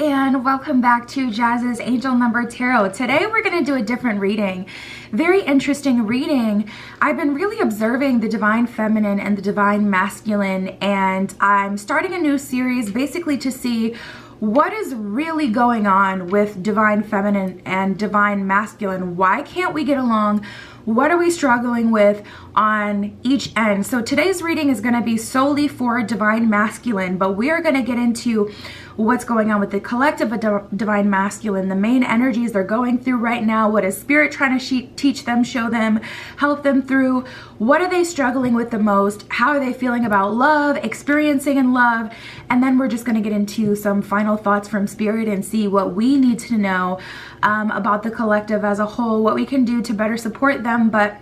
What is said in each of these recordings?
and welcome back to Jazz's Angel Number Tarot. Today we're going to do a different reading. Very interesting reading. I've been really observing the divine feminine and the divine masculine, and I'm starting a new series basically to see what is really going on with divine feminine and divine masculine. Why can't we get along? What are we struggling with on each end? So today's reading is going to be solely for divine masculine, but we are going to get into what's going on with the collective of divine masculine, the main energies they're going through right now. What is spirit trying to teach them, show them, help them through? What are they struggling with the most? How are they feeling about love, experiencing in love? And then we're just going to get into some final thoughts from spirit and see what we need to know about the collective as a whole, what we can do to better support them. But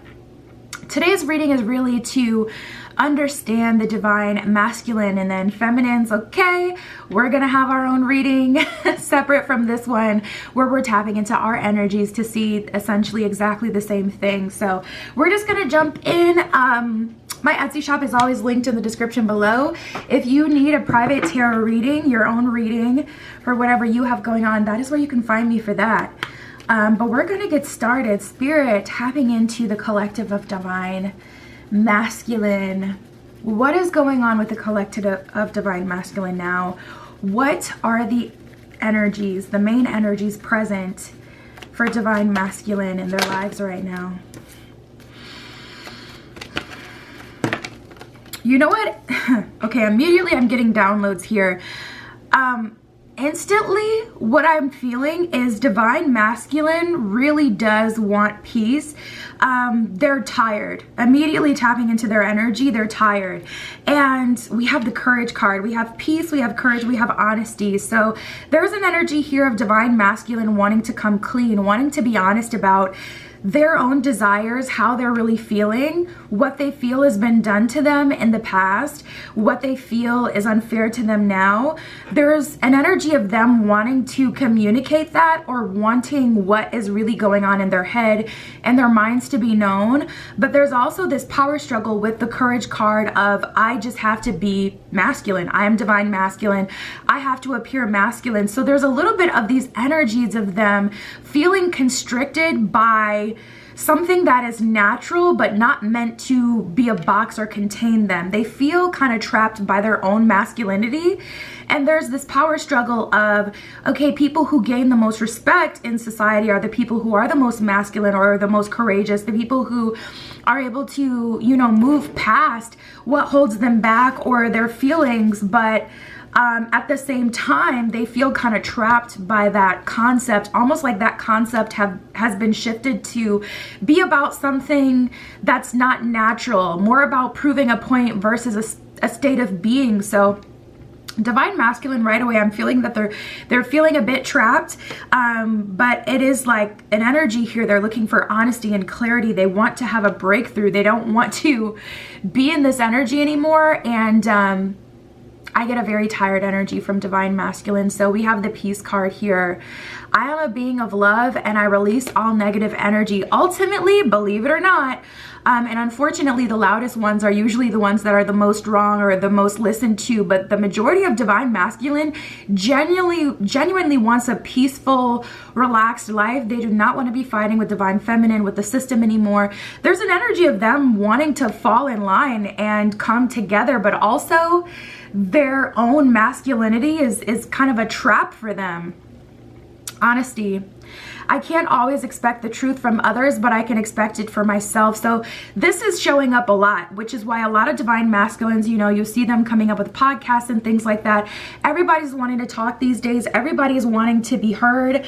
today's reading is really to understand the divine masculine, and then feminine's okay. We're gonna have our own reading separate from this one where we're tapping into our energies to see essentially exactly the same thing. So we're just gonna jump in. My Etsy shop is always linked in the description below. If you need a private tarot reading, your own reading for whatever you have going on, that is where you can find me for that. But we're gonna get started. Spirit tapping into the collective of divine masculine. What is going on with the collective of divine masculine now? What are the energies, the main energies present for divine masculine in their lives right now? You know what? Okay, immediately I'm getting downloads here. Instantly, what I'm feeling is divine masculine really does want peace. They're tired. Immediately tapping into their energy, they're tired. And we have the courage card. We have peace, we have courage, we have honesty. So there's an energy here of divine masculine wanting to come clean, wanting to be honest about their own desires, how they're really feeling, what they feel has been done to them in the past, what they feel is unfair to them now. There's an energy of them wanting to communicate that, or wanting what is really going on in their head and their minds to be known. But there's also this power struggle with the courage card of, I just have to be masculine. I am divine masculine. I have to appear masculine. So there's a little bit of these energies of them feeling constricted by something that is natural but not meant to be a box or contain them. They feel kind of trapped by their own masculinity. And there's this power struggle of, okay, people who gain the most respect in society are the people who are the most masculine or the most courageous, the people who are able to, you know, move past what holds them back or their feelings. But at the same time, they feel kind of trapped by that concept, almost like that concept has been shifted to be about something that's not natural, more about proving a point versus a state of being. So divine masculine, right away, I'm feeling that they're feeling a bit trapped, but it is like an energy here. They're looking for honesty and clarity. They want to have a breakthrough. They don't want to be in this energy anymore. And I get a very tired energy from divine masculine. So we have the peace card here. I am a being of love and I release all negative energy. Ultimately, believe it or not, and unfortunately the loudest ones are usually the ones that are the most wrong or the most listened to, but the majority of divine masculine genuinely wants a peaceful, relaxed life. They do not want to be fighting with divine feminine, with the system anymore. There's an energy of them wanting to fall in line and come together, but also their own masculinity is kind of a trap for them. Honesty. I can't always expect the truth from others, but I can expect it for myself. So this is showing up a lot, which is why a lot of divine masculines, you know, you see them coming up with podcasts and things like that. Everybody's wanting to talk these days. Everybody's wanting to be heard,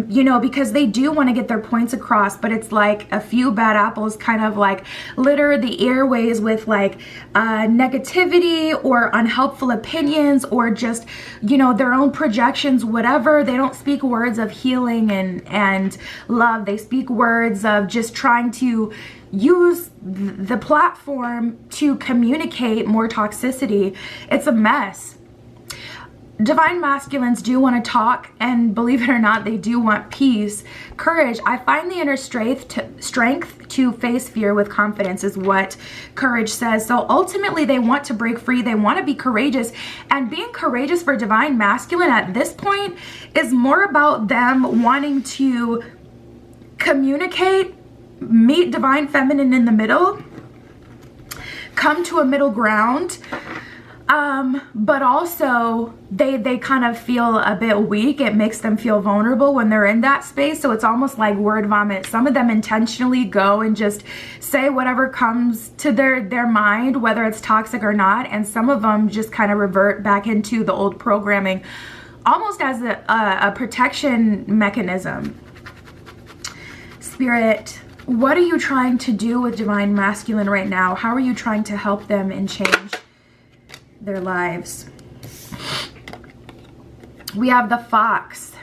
you know, because they do want to get their points across, but it's like a few bad apples kind of like litter the airways with like negativity or unhelpful opinions or just, you know, their own projections, whatever. They don't speak words of healing and love. They speak words of just trying to use the platform to communicate more toxicity. It's a mess. divine masculines do want to talk, and believe it or not, they do want peace, courage. I find the inner strength to face fear with confidence is what courage says. So ultimately they want to break free. They want to be courageous, and being courageous for divine masculine at this point is more about them wanting to communicate, meet divine feminine in the middle, come to a middle ground. But also they kind of feel a bit weak. It makes them feel vulnerable when they're in that space. So it's almost like word vomit. Some of them intentionally go and just say whatever comes to their mind, whether it's toxic or not. And some of them just kind of revert back into the old programming, almost as a protection mechanism. Spirit, what are you trying to do with divine masculine right now? How are you trying to help them and change their lives? We have the Fox,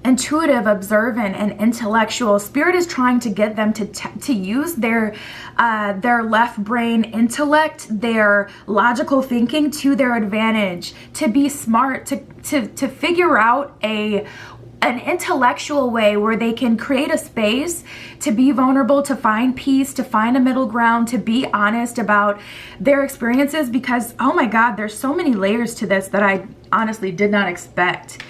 intuitive, observant, and intellectual. Spirit is trying to get them to use their left brain intellect, their logical thinking to their advantage, to be smart, to figure out an intellectual way where they can create a space to be vulnerable, to find peace, to find a middle ground, to be honest about their experiences. Because, oh my God, there's so many layers to this that I honestly did not expect.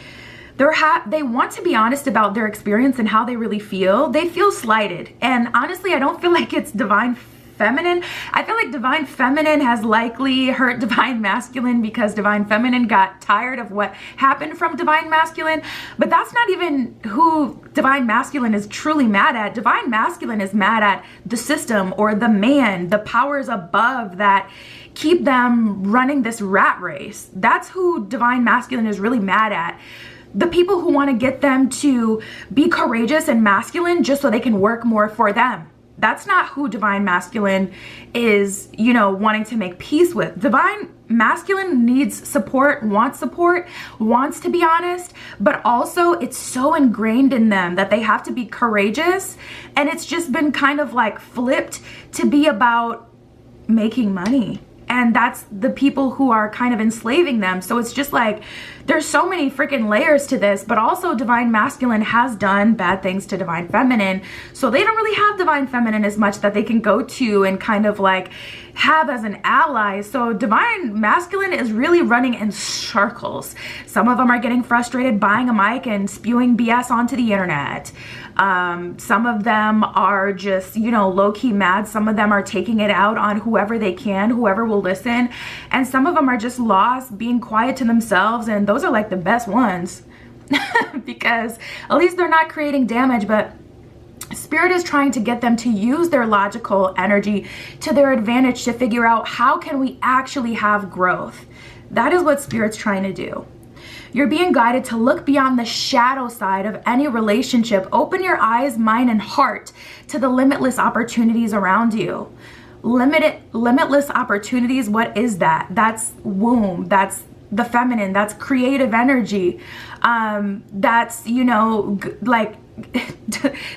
They want to be honest about their experience and how they really feel. They feel slighted. And honestly, I don't feel like it's divine feminine. I feel like divine feminine has likely hurt divine masculine because divine feminine got tired of what happened from divine masculine. But that's not even who divine masculine is truly mad at. Divine masculine is mad at the system or the man, the powers above that keep them running this rat race. That's who divine masculine is really mad at. The people who want to get them to be courageous and masculine just so they can work more for them. That's not who divine masculine is, wanting to make peace with. Divine masculine needs support, wants to be honest, but also it's so ingrained in them that they have to be courageous. And it's just been kind of like flipped to be about making money. And that's the people who are kind of enslaving them. So it's just like, there's so many freaking layers to this, but also divine masculine has done bad things to divine feminine. So they don't really have divine feminine as much that they can go to and kind of like have as an ally. So divine masculine is really running in circles. Some of them are getting frustrated buying a mic and spewing BS onto the internet. Some of them are just, low-key mad. Some of them are taking it out on whoever they can, whoever will listen. And some of them are just lost, being quiet to themselves. And those are like the best ones because at least they're not creating damage. But Spirit is trying to get them to use their logical energy to their advantage to figure out how can we actually have growth. That is what Spirit's trying to do. You're being guided to look beyond the shadow side of any relationship. Open your eyes, mind, and heart to the limitless opportunities around you. Limitless opportunities, what is that? That's womb, that's the feminine, that's creative energy. That's,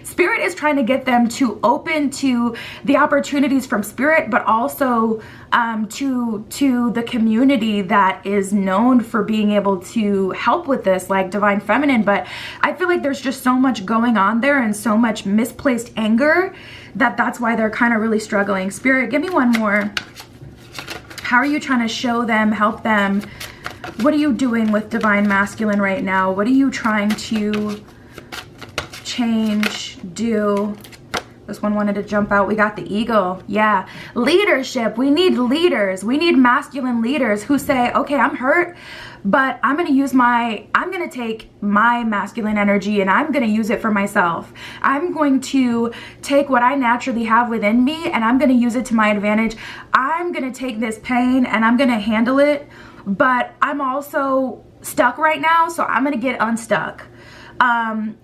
Spirit is trying to get them to open to the opportunities from Spirit, but also to the community that is known for being able to help with this, like divine feminine. But I feel like there's just so much going on there and so much misplaced anger that's why they're kind of really struggling. Spirit, give me one more. How are you trying to show them, help them? What are you doing with divine masculine right now? What are you trying to change, do? This one wanted to jump out. We got the eagle. Yeah. Leadership. We need leaders. We need masculine leaders who say, okay, I'm hurt, but I'm going to take my masculine energy and I'm going to use it for myself. I'm going to take what I naturally have within me and I'm going to use it to my advantage. I'm going to take this pain and I'm going to handle it, but I'm also stuck right now, so I'm going to get unstuck.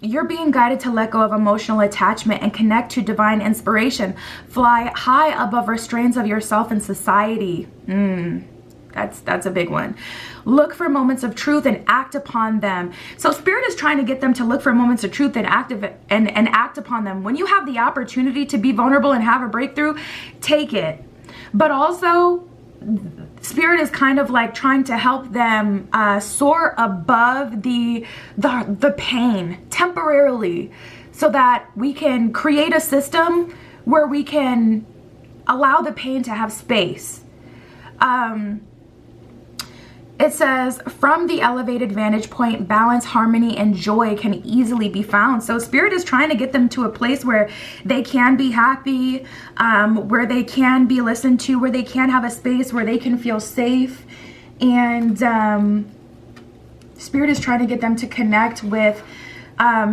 You're being guided to let go of emotional attachment and connect to divine inspiration. Fly high above restraints of yourself and society. That's a big one. Look for moments of truth and act upon them. So Spirit is trying to get them to look for moments of truth and act upon them. When you have the opportunity to be vulnerable and have a breakthrough, take it. But also, Spirit is kind of like trying to help them soar above the pain temporarily, so that we can create a system where we can allow the pain to have space. It says, from the elevated vantage point, balance, harmony, and joy can easily be found. So Spirit is trying to get them to a place where they can be happy, where they can be listened to, where they can have a space where they can feel safe. And Spirit is trying to get them to connect with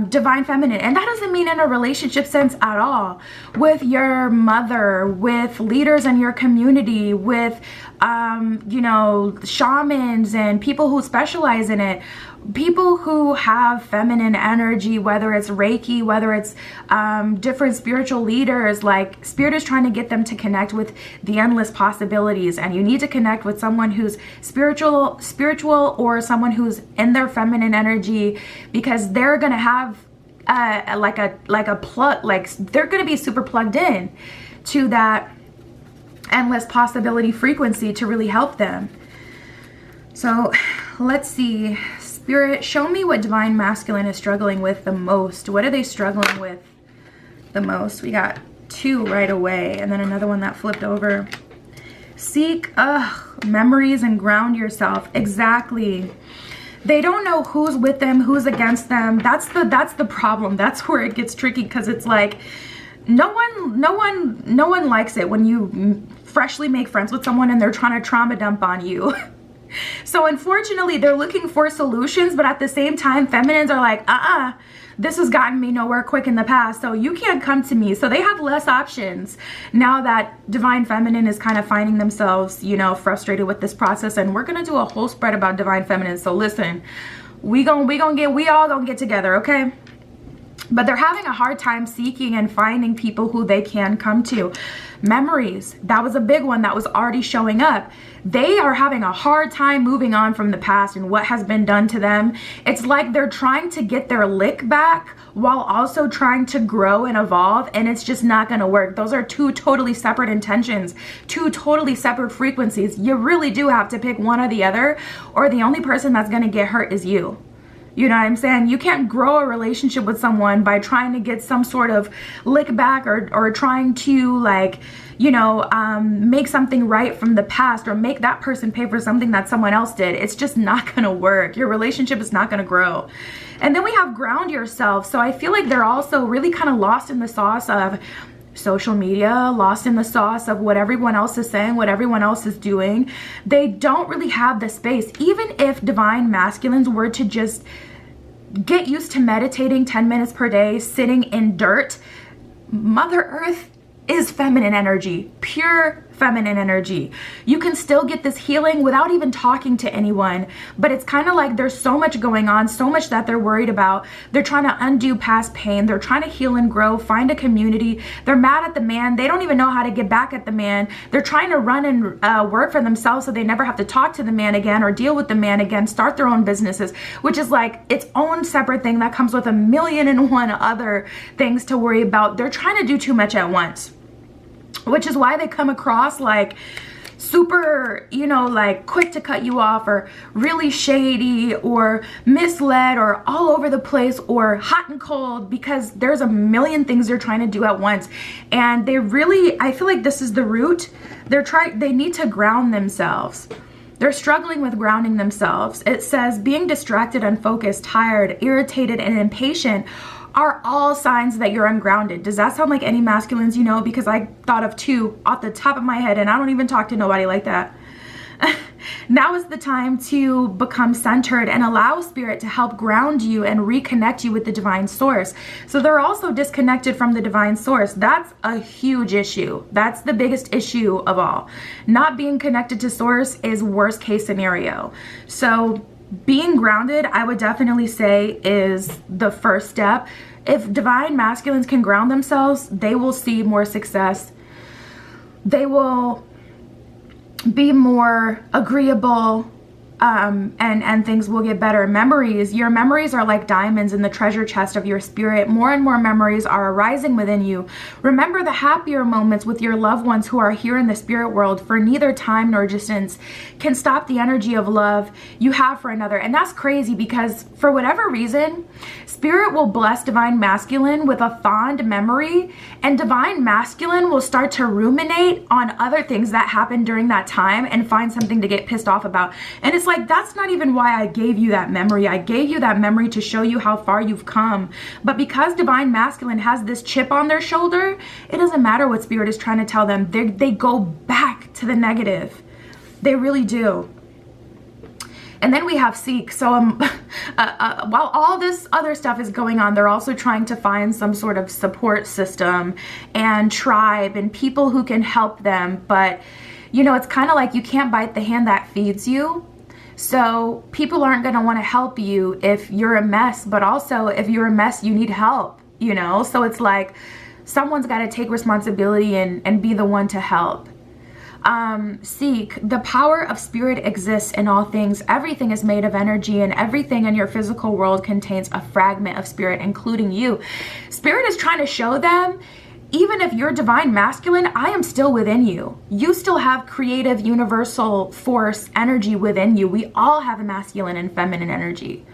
divine feminine. And that doesn't mean in a relationship sense at all. With your mother, with leaders in your community, with you know, shamans and people who specialize in it, people who have feminine energy, whether it's Reiki, whether it's different spiritual leaders. Like, Spirit is trying to get them to connect with the endless possibilities. And you need to connect with someone who's spiritual, or someone who's in their feminine energy, because they're gonna have they're gonna be super plugged in to that endless possibility frequency to really help them. So let's see. Spirit, show me what divine masculine is struggling with the most. What are they struggling with the most? We got 2 right away, and then another one that flipped over. Seek memories and ground yourself. Exactly. They don't know who's with them, who's against them. That's the problem. That's where it gets tricky, because it's like no one likes it when you freshly make friends with someone and they're trying to trauma dump on you. So unfortunately, they're looking for solutions, but at the same time, feminines are like, this has gotten me nowhere quick in the past, so you can't come to me. So they have less options now that divine feminine is kind of finding themselves, you know, frustrated with this process. And we're gonna do a whole spread about divine feminine. So listen, we all gonna get together, okay? But they're having a hard time seeking and finding people who they can come to. Memories, that was a big one that was already showing up. They are having a hard time moving on from the past and what has been done to them. It's like they're trying to get their lick back while also trying to grow and evolve, and it's just not going to work. Those are 2 totally separate intentions, 2 totally separate frequencies. You really do have to pick one or the other, or the only person that's going to get hurt is you. You know what I'm saying? You can't grow a relationship with someone by trying to get some sort of lick back, or trying to, like, you know, make something right from the past, or make that person pay for something that someone else did. It's just not gonna work. Your relationship is not gonna grow. And then we have ground yourself. So I feel like they're also really kind of lost in the sauce of social media, lost in the sauce of what everyone else is saying, what everyone else is doing. They don't really have the space. Even if divine masculines were to just get used to meditating 10 minutes per day, sitting in dirt, Mother Earth is feminine energy, pure feminine energy. You can still get this healing without even talking to anyone, but it's kind of like there's so much going on, so much that they're worried about. They're trying to undo past pain. They're trying to heal and grow, find a community. They're mad at the man. They don't even know how to get back at the man. They're trying to run and work for themselves so they never have to talk to the man again or deal with the man again, start their own businesses, which is like its own separate thing that comes with 1,000,001 other things to worry about. They're trying to do too much at once, which is why they come across like super, you know, like quick to cut you off, or really shady, or misled, or all over the place, or hot and cold, because there's 1,000,000 things they're trying to do at once. And they really, I feel like this is the root. They need to ground themselves. They're struggling with grounding themselves. It says being distracted, unfocused, tired, irritated, and impatient are all signs that you're ungrounded. Does that sound like any masculines you know? Because I thought of 2 off the top of my head, and I don't even talk to nobody like that. Now is the time to become centered and allow Spirit to help ground you and reconnect you with the divine source. So they're also disconnected from the divine source. That's a huge issue. That's the biggest issue of all. Not being connected to source is worst case scenario. So being grounded, I would definitely say, is the first step. If divine masculines can ground themselves, they will see more success. They will be more agreeable. and things will get better. Memories, your memories are like diamonds in the treasure chest of your spirit. More and more memories are arising within you. Remember the happier moments with your loved ones who are here in the spirit world, for neither time nor distance can stop the energy of love you have for another. And that's crazy, because for whatever reason, spirit will bless divine masculine with a fond memory, and divine masculine will start to ruminate on other things that happened during that time and find something to get pissed off about. And it's like, that's not even why I gave you that memory. I gave you that memory to show you how far you've come. But because divine masculine has this chip on their shoulder, it doesn't matter what spirit is trying to tell them. They go back to the negative. They really do. And then we have Seek. So while all this other stuff is going on, they're also trying to find some sort of support system and tribe and people who can help them. But, you know, it's kind of like you can't bite the hand that feeds you. So people aren't going to want to help you if you're a mess, but also if you're a mess, you need help, you know? So it's like someone's got to take responsibility and be the one to help. Seek, the power of spirit exists in all things. Everything is made of energy, and everything in your physical world contains a fragment of spirit, including you. Spirit is trying to show them, even if you're divine masculine, I am still within you. You still have creative, universal force energy within you. We all have a masculine and feminine energy.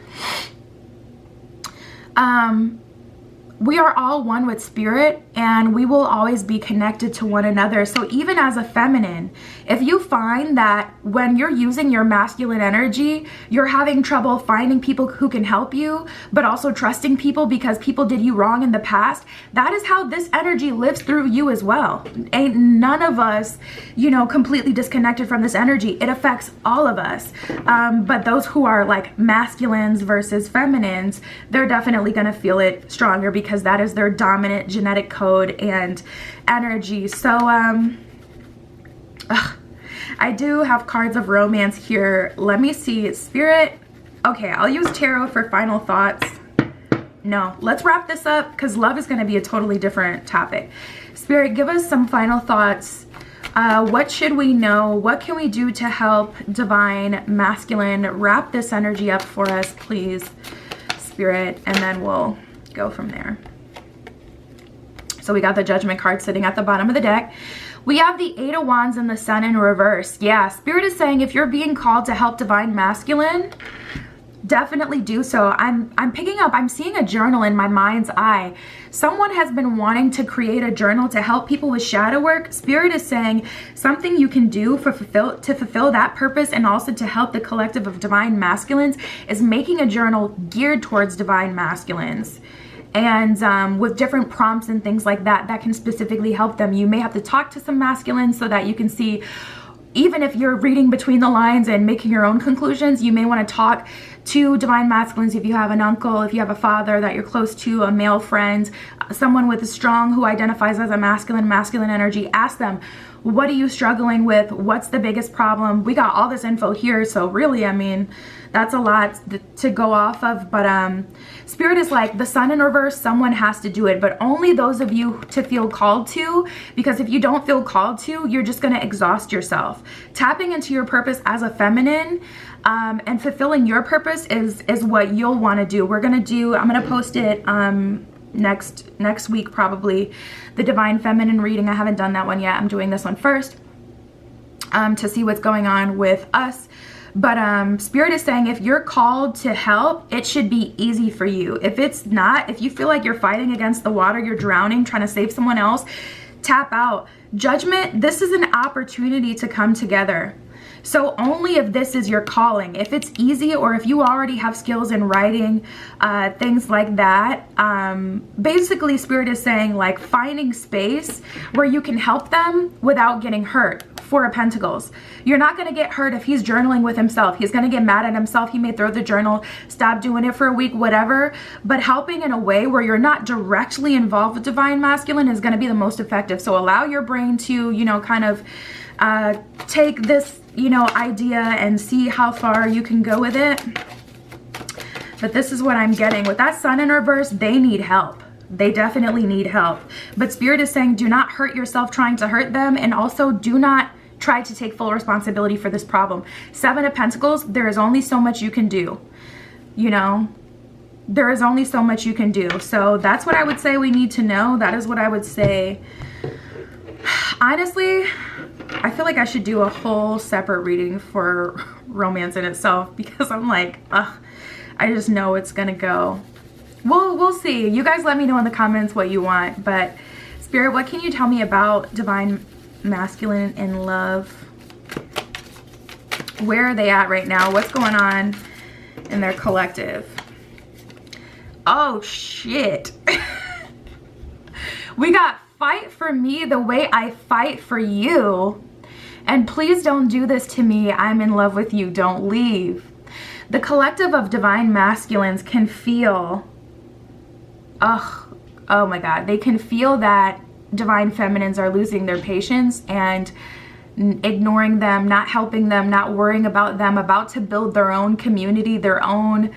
We are all one with spirit, and we will always be connected to one another. So even as a feminine, if you find that when you're using your masculine energy, you're having trouble finding people who can help you, but also trusting people because people did you wrong in the past, that is how this energy lives through you as well. Ain't none of us, you know, completely disconnected from this energy. It affects all of us. But those who are like masculines versus feminines, they're definitely going to feel it stronger because that is their dominant genetic code and energy. So I do have cards of romance here. Let me see. Spirit. Okay, I'll use tarot for final thoughts. No, let's wrap this up because love is going to be a totally different topic. Spirit, give us some final thoughts. What should we know? What can we do to help divine masculine wrap this energy up for us, please, Spirit? And then we'll go from there. So we got the Judgment card sitting at the bottom of the deck. We have the Eight of Wands and the Sun in reverse. Yeah, Spirit is saying if you're being called to help divine masculine, definitely do so. I'm picking up, I'm seeing a journal in my mind's eye. Someone has been wanting to create a journal to help people with shadow work. Spirit is saying something you can do to fulfill that purpose, and also to help the collective of divine masculines, is making a journal geared towards divine masculines. And with different prompts and things like that, that can specifically help them. You may have to talk to some masculines so that you can see, even if you're reading between the lines and making your own conclusions, you may want to talk to divine masculines. If you have an uncle, if you have a father that you're close to, a male friend, someone with a strong who identifies as a masculine energy, ask them, what are you struggling with? What's the biggest problem? We got all this info here, so really, I mean, that's a lot to go off of. But Spirit is like, the Sun in reverse, someone has to do it, but only those of you to feel called to, because if you don't feel called to, you're just going to exhaust yourself. Tapping into your purpose as a feminine and fulfilling your purpose is what you'll want to do. We're going to do, I'm going to post it next week probably, the Divine Feminine reading. I haven't done that one yet. I'm doing this one first to see what's going on with us. But Spirit is saying if you're called to help, it should be easy for you. If it's not, if you feel like you're fighting against the water, you're drowning, trying to save someone else, tap out. Judgment, this is an opportunity to come together. So only if this is your calling. If it's easy, or if you already have skills in writing, things like that, basically Spirit is saying like finding space where you can help them without getting hurt. Four of Pentacles. You're not going to get hurt if he's journaling with himself. He's going to get mad at himself. He may throw the journal, stop doing it for a week, whatever. But helping in a way where you're not directly involved with divine masculine is going to be the most effective. So allow your brain to, you know, kind of take this, you know, idea and see how far you can go with it. But this is what I'm getting. With that Sun in reverse, they need help. They definitely need help. But Spirit is saying do not hurt yourself trying to hurt them, and also do not try to take full responsibility for this problem. Seven of Pentacles, there is only so much you can do, you know? There is only so much you can do. So that's what I would say we need to know. That is what I would say. Honestly, I feel like I should do a whole separate reading for romance in itself, because I'm like, ugh, I just know it's gonna go. We'll see. You guys let me know in the comments what you want. But Spirit, what can you tell me about Divine Masculine in love? Where are they at right now? What's going on in their collective? Oh shit. We got fight for me the way I fight for you. And please don't do this to me. I'm in love with you. Don't leave. The collective of Divine Masculines can feel, oh my God, they can feel that Divine Feminines are losing their patience and ignoring them, not helping them, not worrying about them, about to build their own community, their own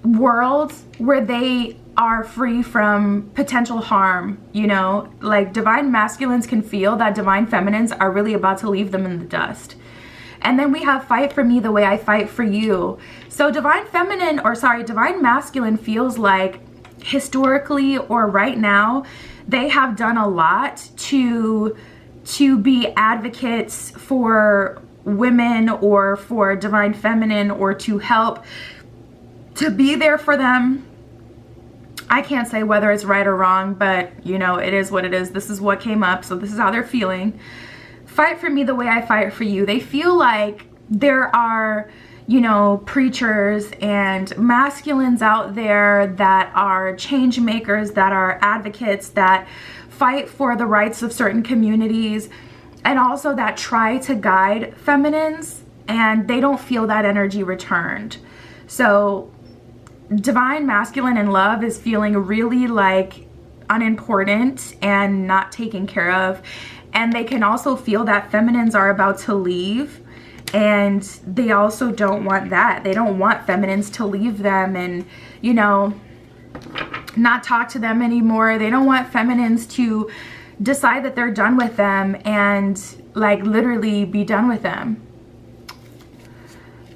world where they are free from potential harm, you know? Like, Divine Masculines can feel that Divine Feminines are really about to leave them in the dust. And then we have fight for me the way I fight for you. So Divine Masculine feels like historically or right now, they have done a lot to be advocates for women or for Divine Feminine, or to help, to be there for them. I can't say whether it's right or wrong, but you know, it is what it is. This is what came up, so this is how they're feeling. Fight for me the way I fight for you. They feel like there are, you know, preachers and masculines out there that are change makers, that are advocates, that fight for the rights of certain communities, and also that try to guide feminines, and they don't feel that energy returned. So Divine Masculine in love is feeling really like unimportant and not taken care of. And they can also feel that feminines are about to leave, and they also don't want that. They don't want feminines to leave them and, you know, not talk to them anymore. They don't want feminines to decide that they're done with them and like literally be done with them.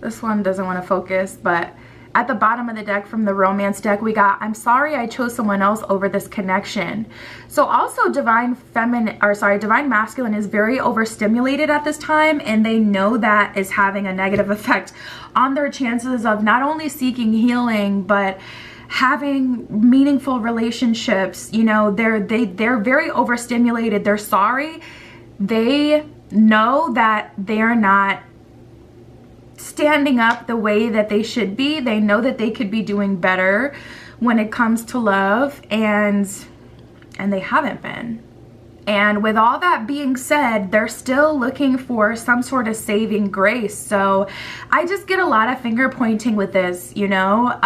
This one doesn't want to focus, but at the bottom of the deck from the romance deck, we got, I'm sorry I chose someone else over this connection. So also Divine Masculine is very overstimulated at this time, and they know that is having a negative effect on their chances of not only seeking healing, but having meaningful relationships. You know, they're very overstimulated. They're sorry. They know that they're not standing up the way that they should be. They know that they could be doing better when it comes to love, and they haven't been. And with all that being said, they're still looking for some sort of saving grace. So I just get a lot of finger pointing with this, you know,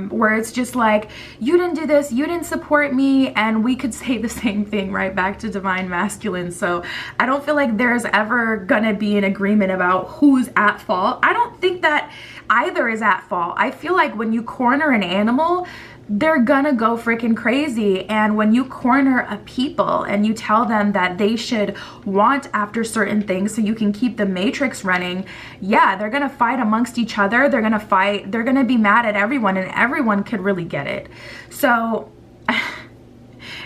where it's just like, you didn't do this, you didn't support me, and we could say the same thing right back to Divine Masculine. So I don't feel like there's ever gonna be an agreement about who's at fault. I don't think that either is at fault. I feel like when you corner an animal, they're gonna go freaking crazy. And when you corner a people and you tell them that they should want after certain things so you can keep the matrix running, yeah, they're gonna fight amongst each other. They're gonna fight, they're gonna be mad at everyone, and everyone could really get it. So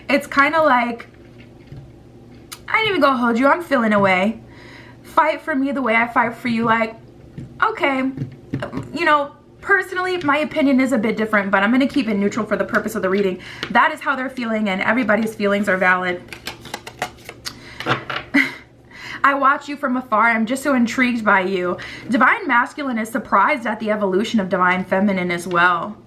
it's kind of like, I ain't even gonna hold you, I'm feeling away. Fight for me the way I fight for you. Like, okay, you know, personally, my opinion is a bit different, but I'm going to keep it neutral for the purpose of the reading. That is how they're feeling, and everybody's feelings are valid. I watch you from afar. I'm just so intrigued by you. Divine Masculine is surprised at the evolution of Divine Feminine as well.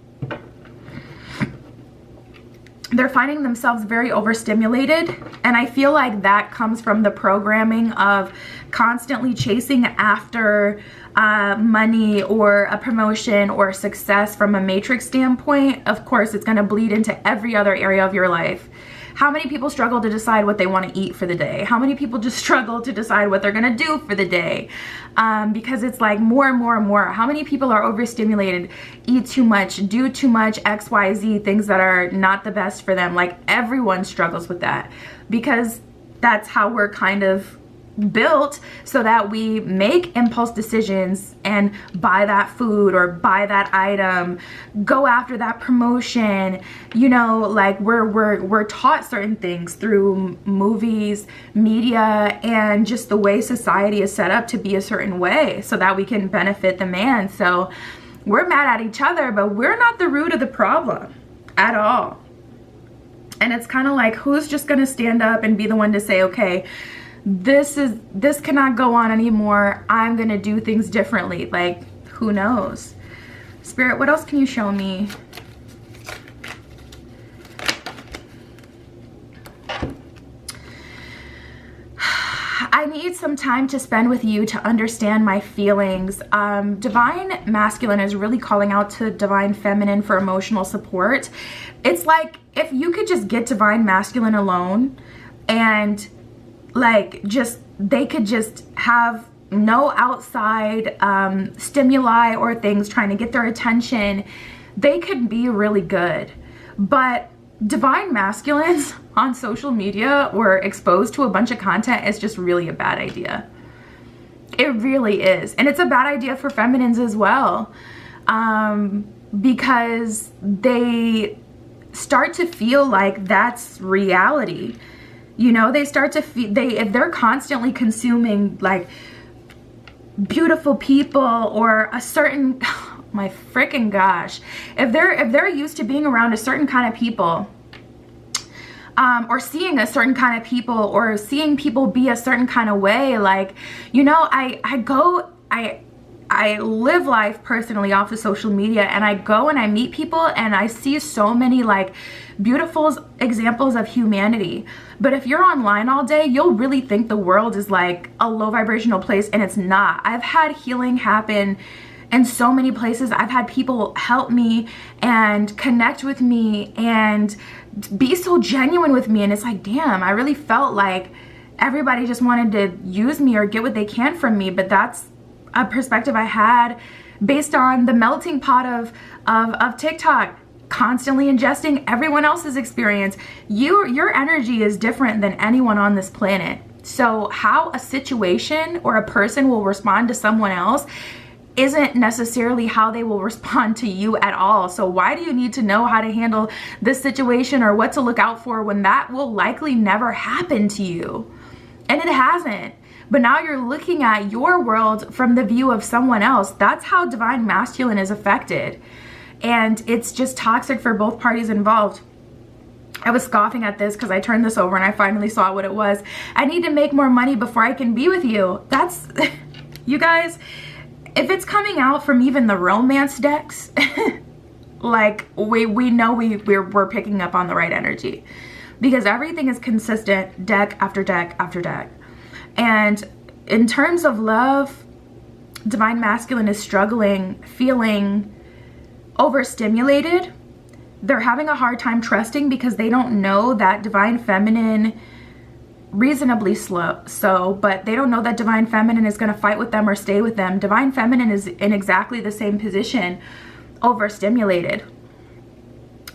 They're finding themselves very overstimulated, and I feel like that comes from the programming of constantly chasing after money or a promotion or success from a matrix standpoint. Of course, it's going to bleed into every other area of your life. How many people struggle to decide what they want to eat for the day? How many people just struggle to decide what they're going to do for the day? Because it's like more and more and more. How many people are overstimulated, eat too much, do too much, XYZ, things that are not the best for them? Like, everyone struggles with that, because that's how we're kind of built so that we make impulse decisions and buy that food or buy that item, go after that promotion. You know, like we're taught certain things through movies, media, and just the way society is set up to be a certain way so that we can benefit the man. So we're mad at each other, but we're not the root of the problem at all. And it's kind of like, who's just gonna stand up and be the one to say, okay, this cannot go on anymore, I'm gonna do things differently? Like, who knows? Spirit, what else can you show me? I need some time to spend with you to understand my feelings. Divine Masculine is really calling out to Divine Feminine for emotional support. It's like, if you could just get Divine Masculine alone and like they could just have no outside stimuli or things trying to get their attention, they could be really good. But Divine Masculines on social media or exposed to a bunch of content is just really a bad idea. It really is. And it's a bad idea for feminines as well, because they start to feel like that's reality. You know, they start to feel, if they're constantly consuming like beautiful people or a certain, oh my freaking gosh, if they're used to being around a certain kind of people, or seeing a certain kind of people, or seeing people be a certain kind of way, like, you know, I live life personally off of social media, and I go and I meet people and I see so many like beautiful examples of humanity. But if you're online all day, you'll really think the world is like a low vibrational place, and it's not. I've had healing happen in so many places. I've had people help me and connect with me and be so genuine with me, and it's like, damn, I really felt like everybody just wanted to use me or get what they can from me. But that's a perspective I had based on the melting pot of TikTok, constantly ingesting everyone else's experience. Your energy is different than anyone on this planet. So how a situation or a person will respond to someone else isn't necessarily how they will respond to you at all. So why do you need to know how to handle this situation or what to look out for when that will likely never happen to you? And it hasn't. But now you're looking at your world from the view of someone else. That's how Divine Masculine is affected. And it's just toxic for both parties involved. I was scoffing at this because I turned this over and I finally saw what it was. I need to make more money before I can be with you. That's, you guys, if it's coming out from even the romance decks, like we know we're picking up on the right energy, because everything is consistent, deck after deck after deck. And in terms of love, Divine Masculine is struggling, feeling overstimulated. They're having a hard time trusting because they don't know that Divine Feminine, reasonably so, but they don't know that Divine Feminine is going to fight with them or stay with them. Divine Feminine is in exactly the same position, overstimulated,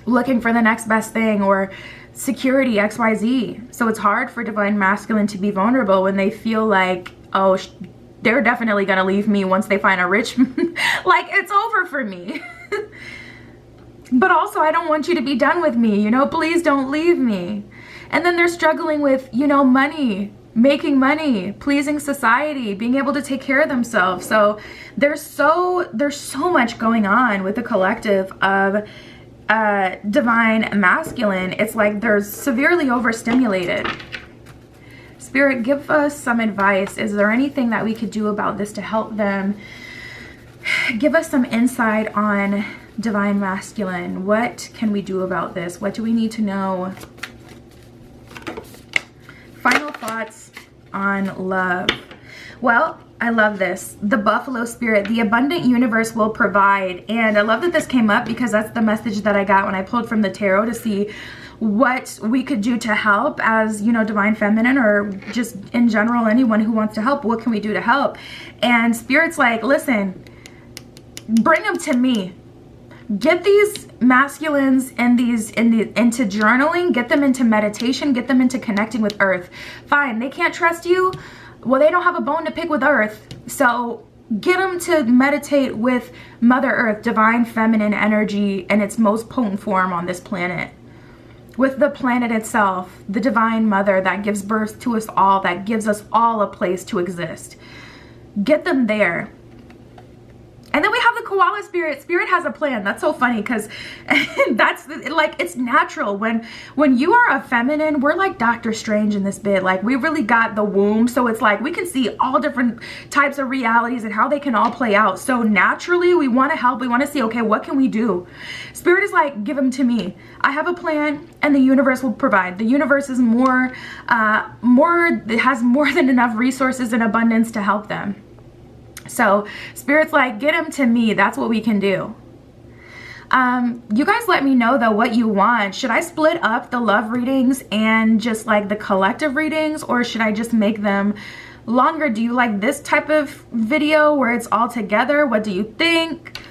looking for the next best thing or security, XYZ. So it's hard for Divine Masculine to be vulnerable when they feel like, oh, they're definitely gonna leave me once they find a rich like, it's over for me. But also, I don't want you to be done with me, you know, please don't leave me. And then they're struggling with, you know, money, making money, pleasing society, being able to take care of themselves. So there's so much going on with the collective of Divine Masculine. It's like they're severely overstimulated. Spirit, give us some advice. Is there anything that we could do about this to help them? Give us some insight on Divine Masculine. What can we do about this? What do we need to know? Final thoughts on love. Well, I love this. The Buffalo Spirit, the abundant universe will provide. And I love that this came up because that's the message that I got when I pulled from the tarot to see what we could do to help as, you know, Divine Feminine, or just in general, anyone who wants to help. What can we do to help? And Spirit's like, listen, bring them to me. Get these masculines and into journaling, get them into meditation, get them into connecting with earth. Fine, they can't trust you. well, they don't have a bone to pick with Earth. So get them to meditate with Mother Earth, divine feminine energy in its most potent form on this planet. With the planet itself, the divine mother that gives birth to us all, that gives us all a place to exist. Get them there. And then we have the koala spirit. Spirit has a plan. That's so funny because that's like, it's natural. When you are a feminine, we're like Doctor Strange in this bit. Like, we really got the womb. So it's like we can see all different types of realities and how they can all play out. So naturally, we want to help. We want to see, okay, what can we do? Spirit is like, give them to me. I have a plan and the universe will provide. The universe is it has more than enough resources and abundance to help them. So Spirit's like, get them to me. That's what we can do. You guys let me know though what you want. Should I split up the love readings and just like the collective readings, or should I just make them longer? Do you like this type of video where it's all together? What do you think?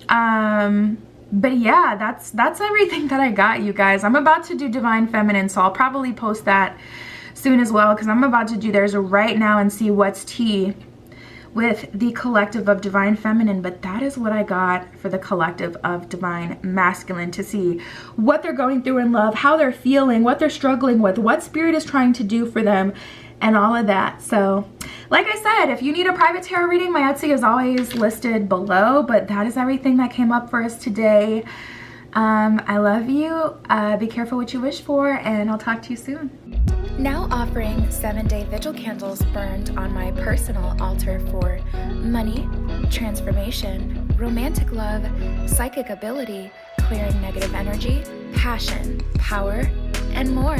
But yeah, that's everything that I got, you guys. I'm about to do Divine Feminine, so I'll probably post that soon as well, because I'm about to do theirs right now and see what's tea with the collective of Divine Feminine. But that is what I got for the collective of Divine Masculine, to see what they're going through in love, how they're feeling, what they're struggling with, what Spirit is trying to do for them, and all of that. So like I said, if you need a private tarot reading, my Etsy is always listed below. But that is everything that came up for us today. I love you. Be careful what you wish for, and I'll talk to you soon. Now offering 7-day vigil candles burned on my personal altar for money, transformation, romantic love, psychic ability, clearing negative energy, passion, power, and more.